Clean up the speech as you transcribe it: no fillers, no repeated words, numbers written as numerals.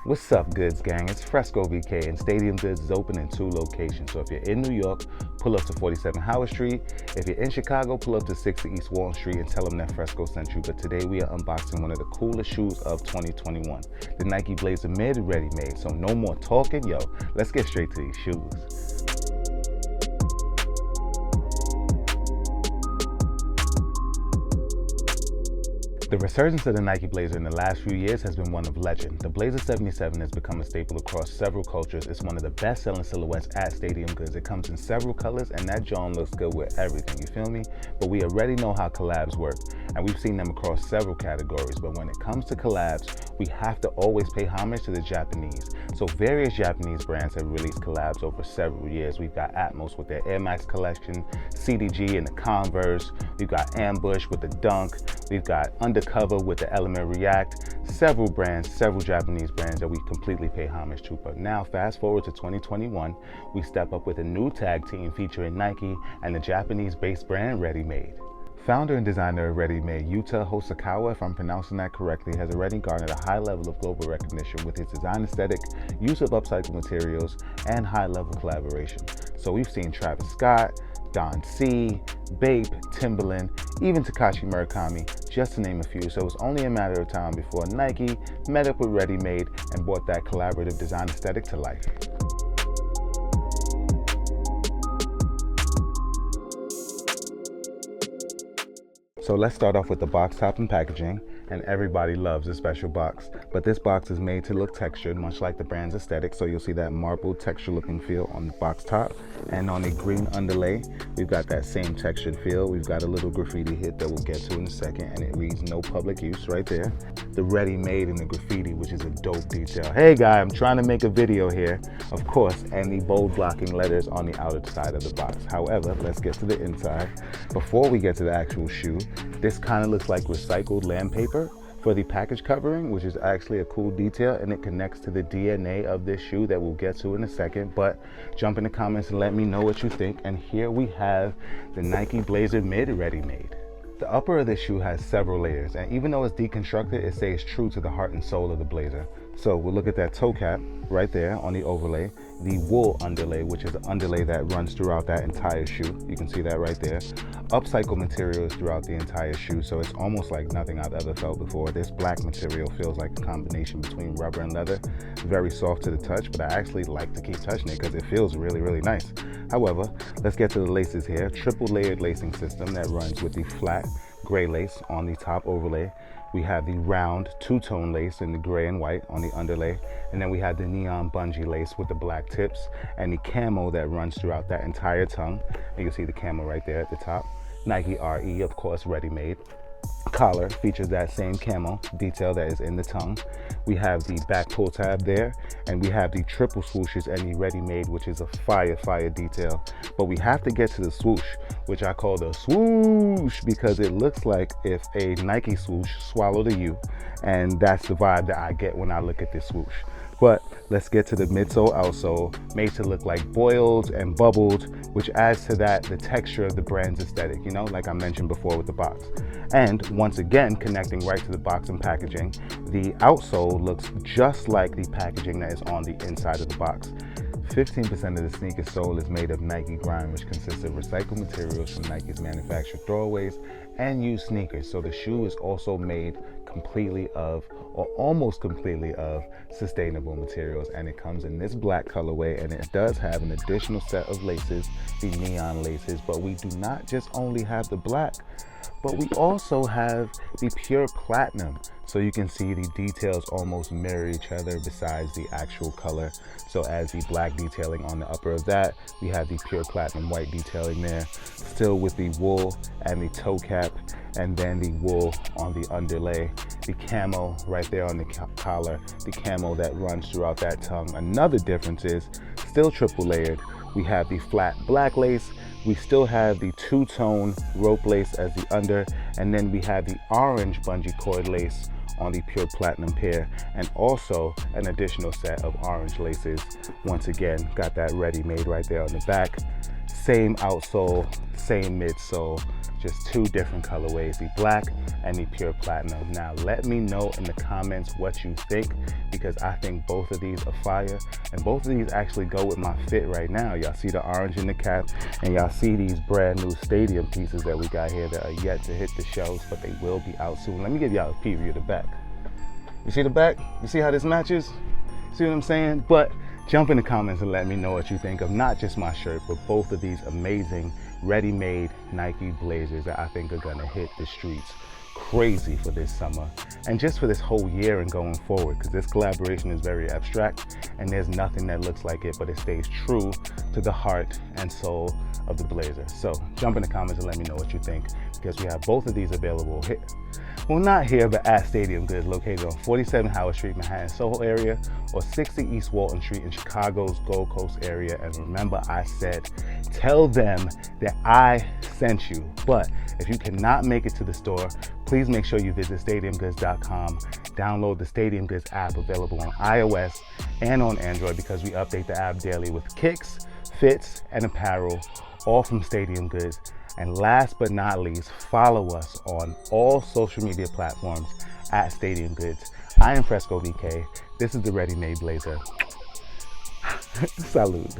What's up, Goods Gang? It's Fresco VK, and Stadium Goods is open in 2 locations. So if you're in New York, pull up to 47 Howard Street. If you're in Chicago, pull up to 60 East Walton Street and tell them that Fresco sent you. But today we are unboxing one of the coolest shoes of 2021, the Nike Blazer Mid Ready-Made. So no more talking, yo, let's get straight to these shoes. The resurgence of the Nike Blazer in the last few years has been one of legend. The Blazer 77 has become a staple across several cultures. It's one of the best-selling silhouettes at Stadium Goods. It comes in several colors, and that John looks good with everything, you feel me? But we already know how collabs work, and we've seen them across several categories. But when it comes to collabs, we have to always pay homage to the Japanese. So various Japanese brands have released collabs over several years. We've got Atmos with their Air Max collection, CDG and the Converse. We've got Ambush with the Dunk. We've got Undercover with the Element React. Several brands, several Japanese brands that we completely pay homage to. But now, fast forward to 2021, we step up with a new tag team featuring Nike and the Japanese-based brand READYMADE. Founder and designer of READYMADE, Yuta Hosokawa, if I'm pronouncing that correctly, has already garnered a high level of global recognition with his design aesthetic, use of upcycled materials, and high-level collaboration. So we've seen Travis Scott, Don C, Bape, Timberland, even Takashi Murakami, just to name a few. So it was only a matter of time before Nike met up with READYMADE and brought that collaborative design aesthetic to life. So let's start off with the box top and packaging, and everybody loves a special box. But this box is made to look textured, much like the brand's aesthetic. So you'll see that marble texture looking feel on the box top, and on the green underlay, we've got that same textured feel. We've got a little graffiti hit that we'll get to in a second, and it reads "No public use" right there. The READYMADE in the graffiti, which is a dope detail. Hey guy, I'm trying to make a video here, of course, and the bold blocking letters on the outer side of the box. However, let's get to the inside. Before we get to the actual shoe, this kind of looks like recycled land paper for the package covering, which is actually a cool detail, and it connects to the DNA of this shoe that we'll get to in a second. But jump in the comments and let me know what you think. And here we have the Nike Blazer Mid READYMADE. The upper of this shoe has several layers, and even though it's deconstructed, it stays true to the heart and soul of the Blazer. So we'll look at that toe cap right there on the overlay, the wool underlay, which is an underlay that runs throughout that entire shoe. You can see that right there. Upcycled materials throughout the entire shoe, so it's almost like nothing I've ever felt before. This black material feels like a combination between rubber and leather. Very soft to the touch, but I actually like to keep touching it because it feels really, really nice. However, let's get to the laces here. Triple layered lacing system that runs with the flat gray lace on the top overlay. We have the round two-tone lace in the gray and white on the underlay, and then we have the neon bungee lace with the black tips and the camo that runs throughout that entire tongue. You can see the camo right there at the top. Nike RE, of course, READYMADE. Collar features that same camo detail that is in the tongue. We have the back pull tab there, and we have the triple swooshes and the READYMADE, which is a fire detail. But we have to get to the swoosh, which I call the swoosh because it looks like if a Nike swoosh swallowed a U, and that's the vibe that I get when I look at this swoosh. But let's get to the midsole outsole, made to look like boiled and bubbled, which adds to that the texture of the brand's aesthetic, you know, like I mentioned before with the box. And once again, connecting right to the box and packaging, the outsole looks just like the packaging that is on the inside of the box. 15% of the sneaker sole is made of Nike grime, which consists of recycled materials from Nike's manufactured throwaways and used sneakers. So the shoe is also made completely of, or almost completely of, sustainable materials, and it comes in this black colorway, and it does have an additional set of laces, the neon laces. But we do not just only have the black, but we also have the pure platinum. So you can see the details almost mirror each other besides the actual color. So as the black detailing on the upper of that, we have the pure platinum white detailing there, still with the wool and the toe cap, and then the wool on the underlay, the camo right there on the collar, the camo that runs throughout that tongue. Another difference is still triple layered. We have the flat black lace, we still have the two-tone rope lace as the under, and then we have the orange bungee cord lace on the pure platinum pair, and also an additional set of orange laces. Once again, got that READYMADE right there on the back. same outsole, same midsole, just two different colorways, the black and the pure platinum. Now let me know in the comments what you think, because I think both of these are fire, and both of these actually go with my fit right now. Y'all see the orange in the cap, and y'all see these brand new stadium pieces that we got here that are yet to hit the shelves, but they will be out soon. Let me give y'all a preview of the back. You see the back? You see how this matches? See what I'm saying? But jump in the comments and let me know what you think of not just my shirt, but both of these amazing ready-made Nike blazers that I think are gonna hit the streets crazy for this summer and just for this whole year and going forward, because this collaboration is very abstract and there's nothing that looks like it, but it stays true to the heart and soul of the blazer. So jump in the comments and let me know what you think, because we have both of these available here. Well, not here, but at Stadium Goods, located on 47 Howard Street, Manhattan, Soho area, or 60 East Walton Street in Chicago's Gold Coast area. And remember, I said, tell them that I sent you. But if you cannot make it to the store, please make sure you visit stadiumgoods.com. Download the Stadium Goods app, available on iOS and on Android, because we update the app daily with kicks, fits, and apparel, all from Stadium Goods. And last but not least, follow us on all social media platforms at Stadium Goods. I am Fresco VK. This is the Ready Made Blazer. Salute.